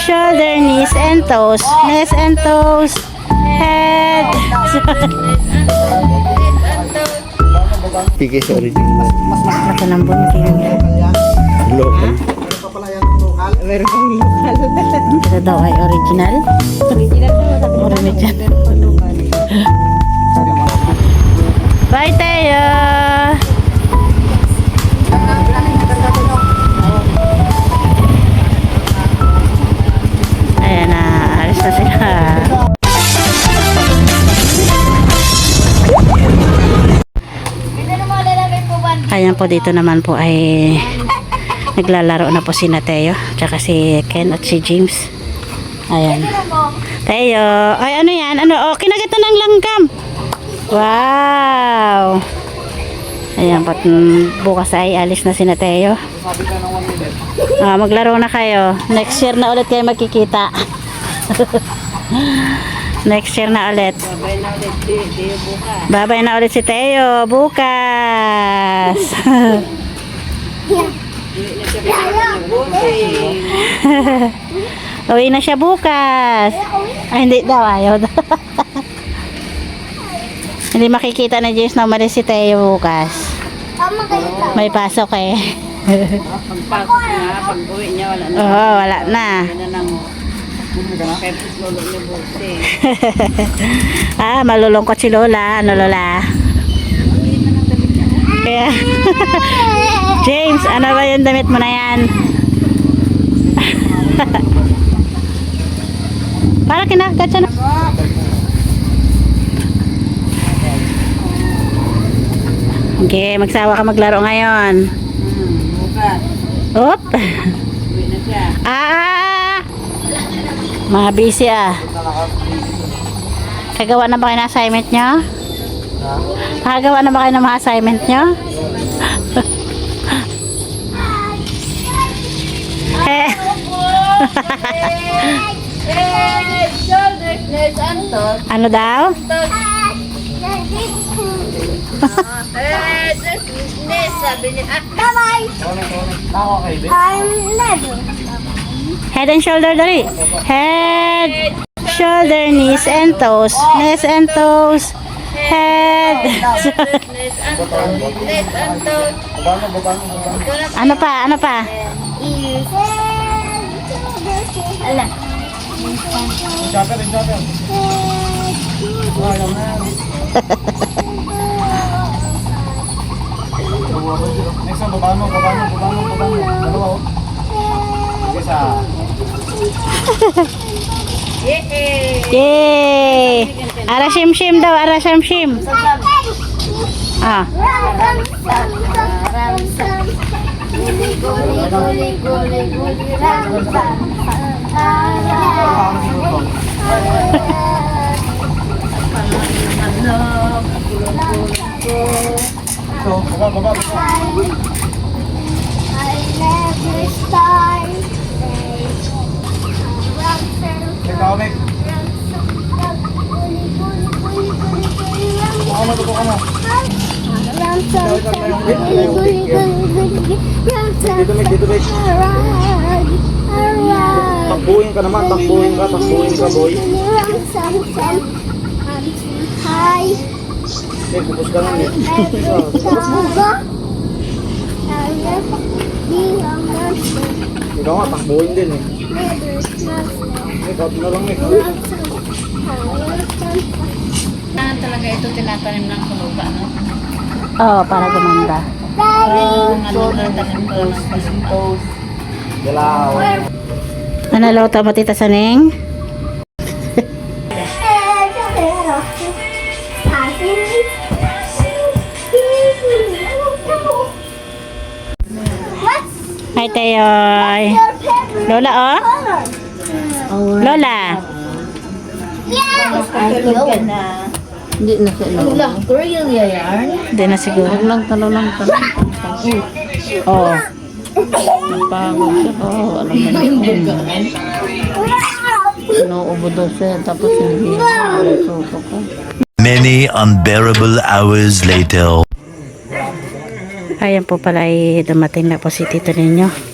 shoulder, knees and toes, knees and toes, head. Piggy sa original. Ito ng bunting. Local. Ito daw ay original. Original. Bye tayo. Ayan na, alis na sila. Ayan po, dito naman po ay naglalaro na po si Teo tsaka si Ken at si James. Ayan. Teo, ay ano yan? Ano? Oh, kinagat na ng langgam. Wow. Ayan po, bukas ay alis na si Teo. Maglaro na kayo. Next year na ulit kayo magkikita. Next year na ulit. Babay na ulit si Teo bukas. Uwi na siya bukas. Ay, hindi daw. Ayaw daw. Hindi makikita na James na umalis si Teo bukas. May pasok eh. Pagpasok na, pag-uwi niya, wala na. Oo, wala na. Malulungkot si Lola. Ano, Lola? Kaya, James, ano ba yung damit mo na yan? Para kinakagat siya na. Okay, magsawa ka maglaro ngayon. Bukas. Op! Uwi na siya. Mga busy ah. Kagawa na ba kayo ng assignment nyo? Kagawa na ba kayo ng mga assignment nyo? Eh. Shoulders, knees, and toes. Ano daw? Knees, sabi niya. Head and shoulder dali. Head, shoulder, knees and toes. Knees and toes. Head. Knees, and toes. Knees, and toes. Ano pa? Ano pa? Next one, baba mo. Dalawa, oh. Isa. Yay! Ara shim-shim daw. Ara shim-shim. Ah. Ito, baba. Ikaw, Nick. Dito ka na. Dito, Nick. Takbuhin ka naman, takbuhin ka, boy. Hi. Nick, bubos ka na, Nick. Ikaw nga, takbuhin din eh. Nick, out na lang, Nick. Talaga ito tinatanim ng kuluba, no? Oh, para gumanda. Galaw. Ano luto mo, Tita Saning? Hi, Teyoy. Lola, oh? Lola. Hindi na siya. Korean yarn? Hindi na siguro. Tanong lang. Oh. Napagod siya. Alam mo na. Inuubo daw siya. Tapos hindi niya suko ko. Many unbearable hours later. Ayan po pala ay dumating na po si Tito ninyo.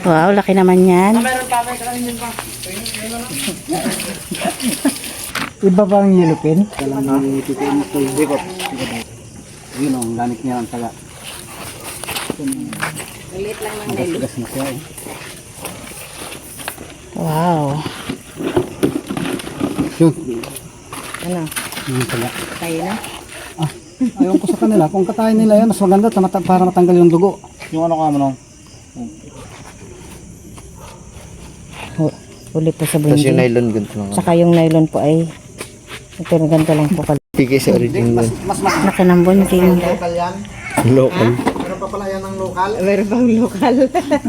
Wow, laki naman yan. Iba ba ang yellow pin? Talang titiin ito. Hindi ko. Yun ang gamit niya ang taga. Ulit lang ng nilo. Gas na siya. Wow. Yun. Ano? Yung taga. Tayo na? Ayaw ko sa kanila. Kung katayin nila yan, mas maganda para matanggal yung dugo. Yung ano ka mo nung? Uli po sa Tapos yung bunji. nylon ganito lang. Saka yung nylon po ay ito na ganito lang po. Pigay sa original. Mas Laki ng bunting. local yan. Local. Meron pa pala yan ng local. Meron pang lokal.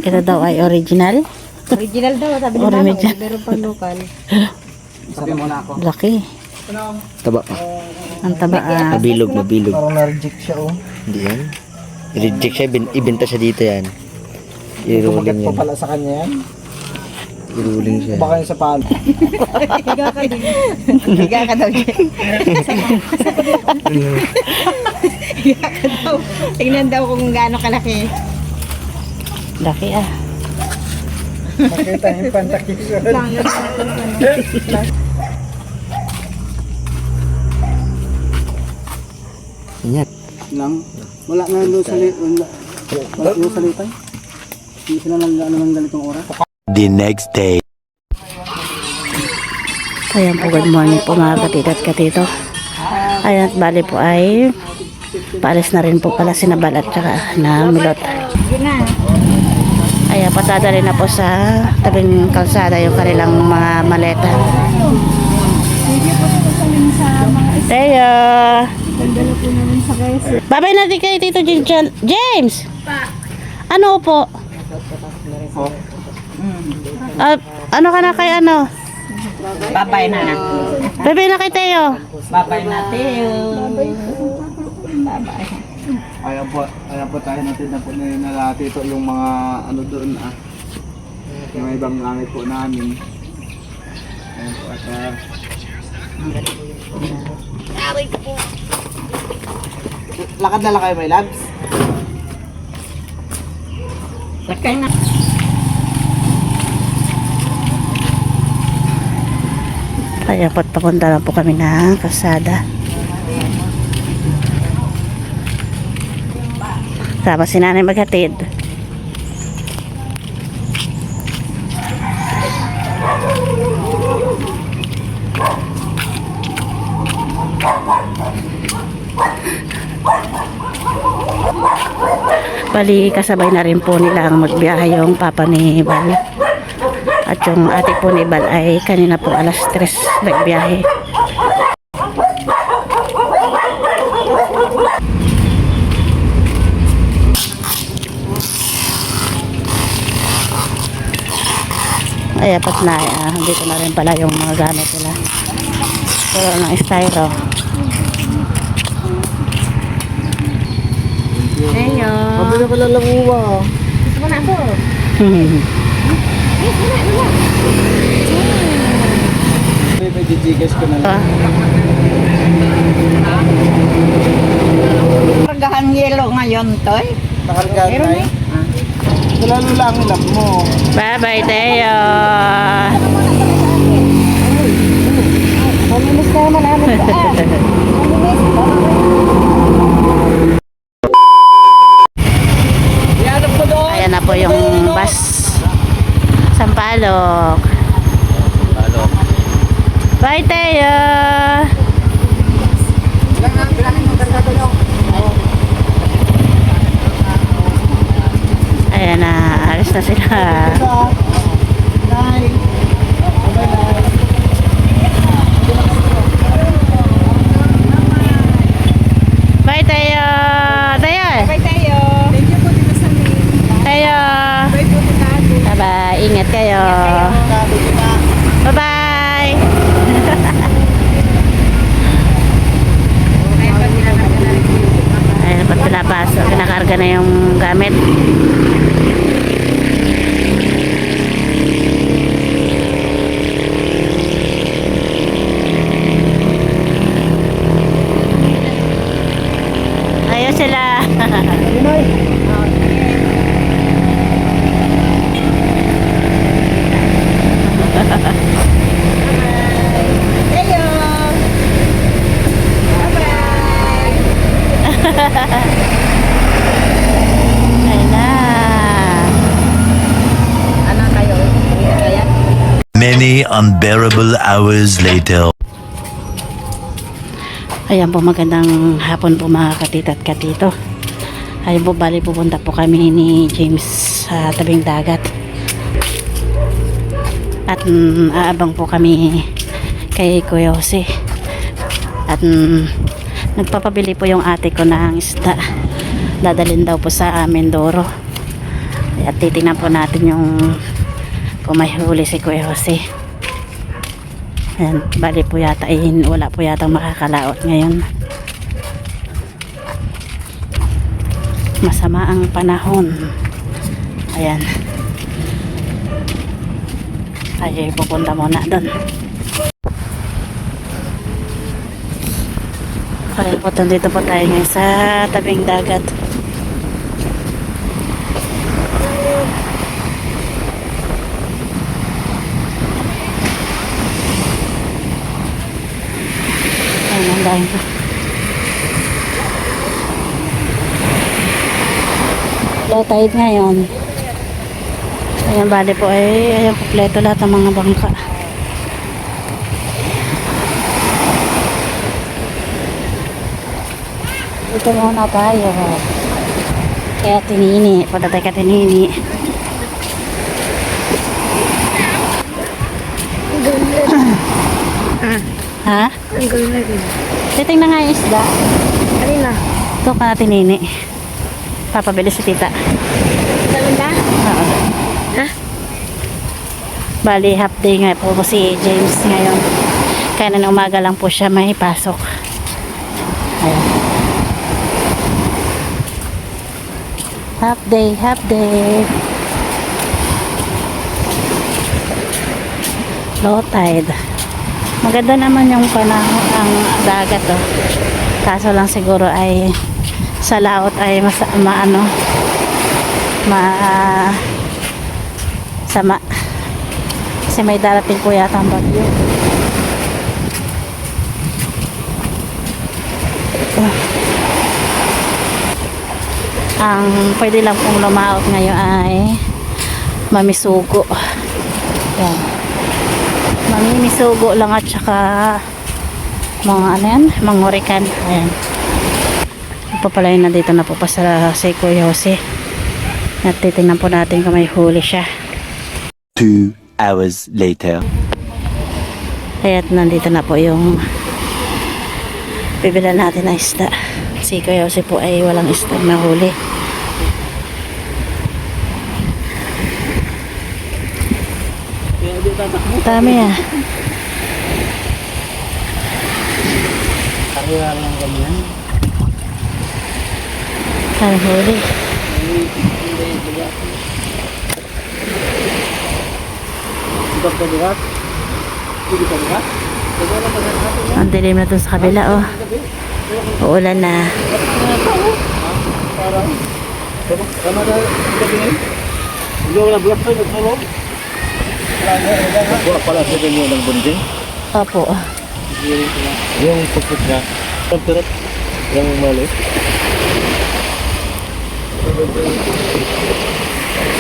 Ito daw ay original. Original daw, sabi ni Original. Manong. Meron pang lokal. Sabi mo na ako. Laki. Taba pa. Ang taba. Nabilog, nabilog. Parang na-reject siya oh. Hindi yan. I-reject siya, ibenta siya dito yan. Tumagat I-rolling po yan. pala sa kanya yan. I-rolling siya. Baka yung sa palo. Higa ka daw. Higa ka daw. Tingnan daw kung gaano kalaki. Laki ah. Makita yung pantakisyon. Yan. Lang. Wala nga doon sa wala doon sa litay. Hindi sila nang ano ng ganitong oras. The next day. Ayan po, good morning po mga katito at katito. Ayan, bali po ay paalis na rin po pala sinabal at saka na milot. Ayan, pasada rin na po sa tabing kalsada yung kanilang mga maleta. Teo! Babay natin kay Tito James! Ano po? Ano ka na kay ano? Babay na na. Babay na kay Teo. Babay na Teo. Ayan po tayo natin na po nalati ito yung mga ano doon yung ibang langit po namin. Ayan po at lakad na lang kayo may labs. Lakay na. Kaya papunta lang po kami ng kalsada. Sama si nanay maghatid. Bali, kasabay na rin po nilang magbiyahe yung papa ni Bal. At yung ate po ni Bal ay kanina po alas 3 nagbiyahe. Ay, apat na. Dito na rin pala yung mga gamit nila. Puro ng styro. Teo. Mabili na pala lamuwa. Gusto mo na ako? May jijigas ko na lang. Kargahan yelo ngayon, Toy. Nakargaan tayo. Lalo lang ang lap mo. Bye-bye, Teo. Maminis ka naman namin. Ayan na po yung bus. Sampalok. Bye, Teo. Ayan na, alis na sila. Bye, Teo. Teo. Bye, Teo. Thank you po dito sa Teo. Bye po dito. Bye-bye. Ingat kayo. Bye-bye. Ayan, pag pinapasok, pinakarga na yung gamit. Ayun sila. Many unbearable hours later. Ayan po, magandang hapon po mga katita at katito. Ayan po, bali pupunta po kami ni James sa tabing dagat. At aabang po kami kay Kuya Jose. At nagpapabili po yung ate ko ng isda. Dadalhin daw po sa Mindoro. At titingnan po natin yung kung may huli si Kuya Jose. Ayan, bali po yata wala po yata makakalaot ngayon. Masama ang panahon. Ayan. Ay, pupunta muna doon. Kaya po, dito po tayo ngayon sa tabing dagat. Ayan, ang dahil po. Low tide ngayon. Ayan, bali po ay ayan, kompleto lahat ng mga bangka. Dito muna tayo. Kaya tinini. Punta tayo ka tinini. Ha? Ang gawin na rin. Titingnan nga yung isda. Alin na? Ito ka tinini. Papabili si tita. Gawin na? Oo. Ha? Bali, half day nga po si James ngayon. Kaya na umaga lang po siya may pasok. Ayan. Half day, half day. Low tide. Maganda naman yung panahon ang dagat oh. Kaso lang siguro ay sa laot ay sama. Kasi may darating po yata ang bagyo. Ang pwede lang pong lumaot ngayon ay mamisugo. Yan. Mamimisugo lang at saka mga ano yan, mangurikan. Ayan. Ito pala yun, nandito na po pa sa Kuya Jose. At titingnan po natin kung may huli siya. 2 hours later. Kaya't nandito na po yung bibilan natin na isda. Si Kuya Jose po ay walang isda na huli. Dami ah. Ang huli. Ang dilim na dun sa kabila oh. Uulan na. Wala pala sa ganyo ng bunding. Opo. Yung pagput niya. Pagput. Yung mali.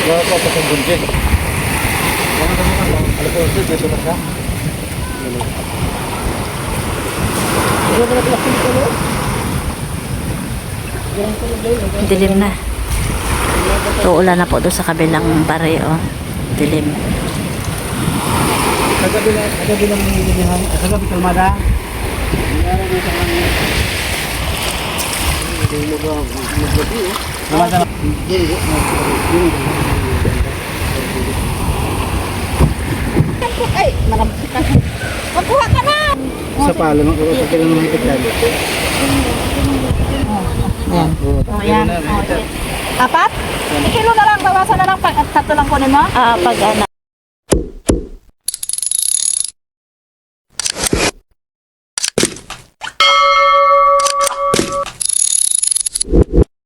Wala pa pa sa bunding. Wala pa naman. Alam ko ito. Dito na siya. Wala pa na pala Dilim na. Uulan na po doon sa kabilang bare oh. Dilim. Kagabi lang nilinihan. Kagabi kalmada. Ay, marami ka. Magkuha ka na! Sa palo, sa kailan naman ito yan. Ayan. Oh, yan. Oh, yan. Apat? Kilo na lang, bawasan na lang. Tatlo lang kunin mo? Pag ano,